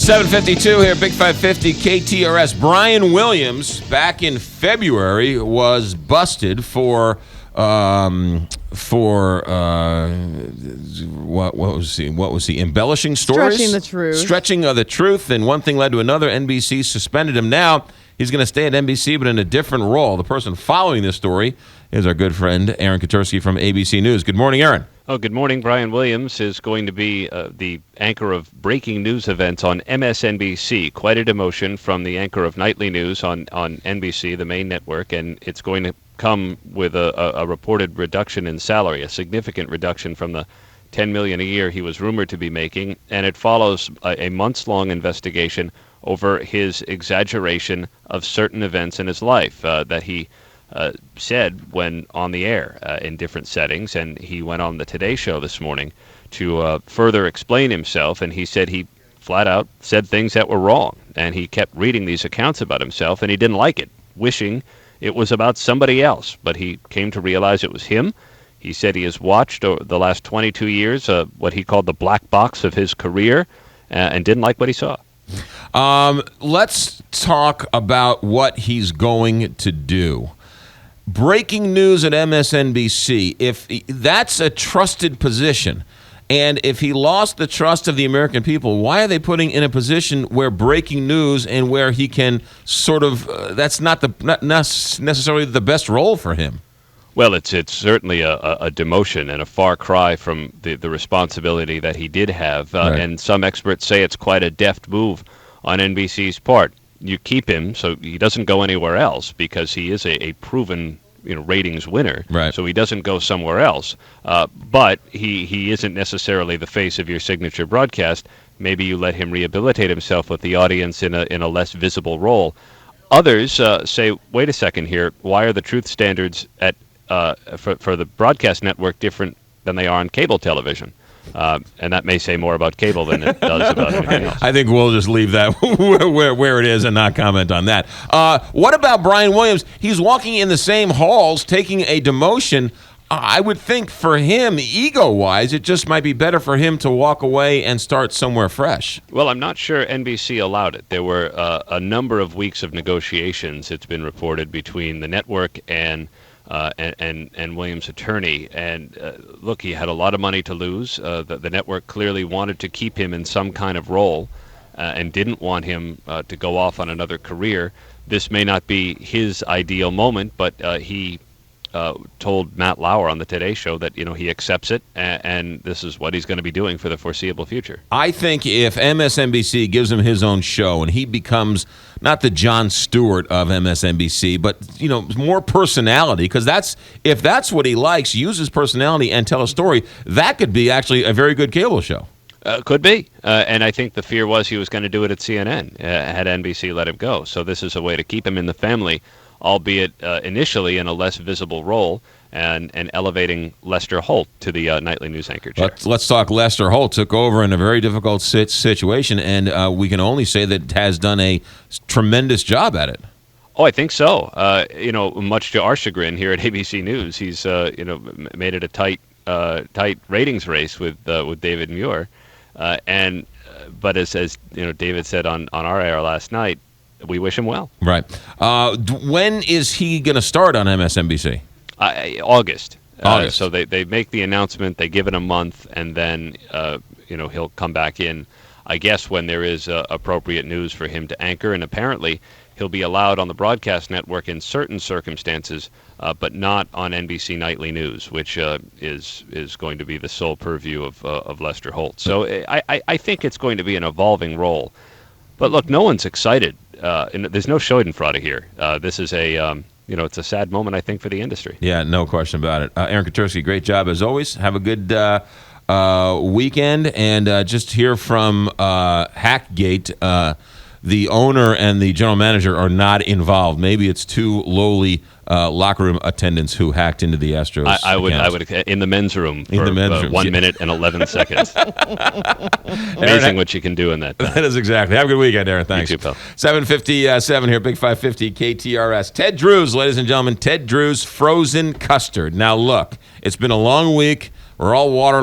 7:52 here, Big 550 KTRS. Brian Williams, back in February, was busted for what was he? What was he? Embellishing stories, stretching the truth, and one thing led to another. NBC suspended him. Now he's going to stay at NBC, but in a different role. The person following this story is our good friend Aaron Katersky from ABC News. Good morning, Aaron. Oh, good morning. Brian Williams is going to be the anchor of breaking news events on MSNBC. Quite a demotion from the anchor of nightly news on NBC, the main network, and it's going to come with a reported reduction in salary, a significant reduction from the $10 million a year he was rumored to be making, and it follows a months-long investigation over his exaggeration of certain events in his life that he said when on the air in different settings, and he went on the Today Show this morning to further explain himself, and he said he flat out said things that were wrong, and he kept reading these accounts about himself, and he didn't like it, wishing it was about somebody else, but he came to realize it was him. He said he has watched over the last 22 years what he called the black box of his career, and didn't like what he saw. Let's talk about what he's going to do. Breaking news at MSNBC, if that's a trusted position, and if he lost the trust of the American people, why are they putting in a position where breaking news and where he can sort of, that's not necessarily the best role for him? Well, it's certainly a demotion and a far cry from the responsibility that he did have, Right. And some experts say it's quite a deft move on NBC's part. You keep him so he doesn't go anywhere else because he is a proven ratings winner. Right. So he doesn't go somewhere else. But he isn't necessarily the face of your signature broadcast. Maybe you let him rehabilitate himself with the audience in a less visible role. Others say, wait a second here. Why are the truth standards at for the broadcast network different than they are on cable television? And that may say more about cable than it does about anything else. I think we'll just leave that where it is and not comment on that. What about Brian Williams? He's walking in the same halls, taking a demotion. I would think for him, ego-wise, it just might be better for him to walk away and start somewhere fresh. Well, I'm not sure NBC allowed it. There were a number of weeks of negotiations, it's been reported, between the network and Williams' attorney. And look, he had a lot of money to lose. The network clearly wanted to keep him in some kind of role and didn't want him to go off on another career. This may not be his ideal moment, but he told Matt Lauer on the Today Show that he accepts it, and this is what he's going to be doing for the foreseeable future. I think if MSNBC gives him his own show and he becomes not the Jon Stewart of MSNBC, but more personality, because if that's what he likes, use his personality and tell a story, that could be actually a very good cable show. Could be, and I think the fear was he was going to do it at CNN had NBC let him go. So this is a way to keep him in the family, albeit initially in a less visible role, and elevating Lester Holt to the nightly news anchor chair. Let's talk. Lester Holt took over in a very difficult situation, and we can only say that has done a tremendous job at it. Oh, I think so. Much to our chagrin here at ABC News, he's made it a tight ratings race with David Muir, but as David said on our air last night, we wish him well. Right. When is he going to start on MSNBC? August. August. So they make the announcement, they give it a month, and then he'll come back in, I guess, when there is appropriate news for him to anchor. And apparently he'll be allowed on the broadcast network in certain circumstances, but not on NBC Nightly News, which is going to be the sole purview of Lester Holt. So I think it's going to be an evolving role. But look, no one's excited. And there's no Schadenfreude here. This is it's a sad moment, I think, for the industry. Yeah, no question about it. Aaron Katersky, great job as always. Have a good weekend, and just hear from Hackgate. The owner and the general manager are not involved. Maybe it's two lowly locker room attendants who hacked into the Astros. I would in the men's room for 1 minute and 11 seconds. Amazing what you can do in that time. That is exactly. Have a good weekend, Aaron. Thanks. You too, pal. 7:57 here, Big 550 KTRS. Ted Drewes, ladies and gentlemen. Ted Drewes frozen custard. Now look, it's been a long week. We're all water.